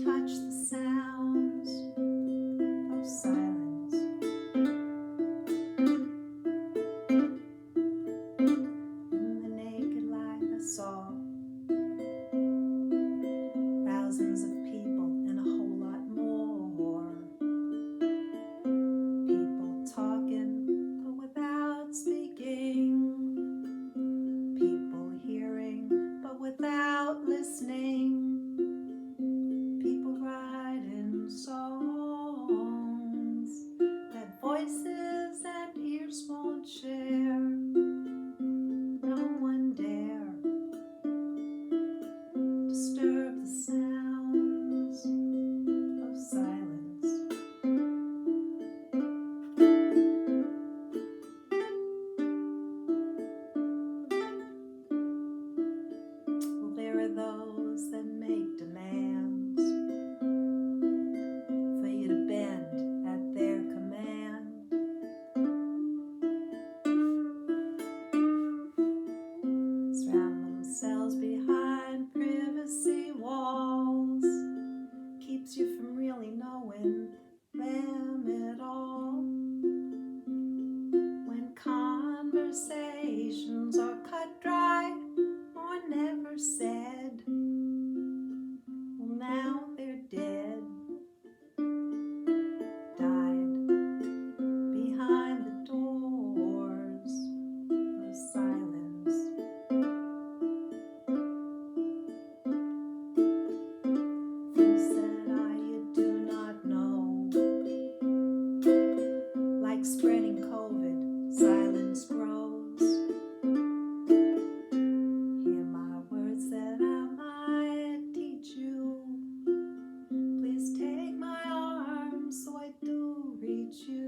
touch the sounds of silence. In the naked light I saw thousands of people and a whole lot more. People talking but without speaking. People hearing but without listening. People writing songs that voices and ears won't share. No one dare disturb the sounds of silence. Well, there are those that make demands for you to bend at their command. Surround themselves behind privacy walls. Keeps you from really knowing them at all. When conversations are cut dry or never said, well, now they're dead. Died behind the doors of silence. Fool said I, you do not know. Like spreading COVID, silence grows. Hear my words that I might teach you. Please take my arm so I do reach you.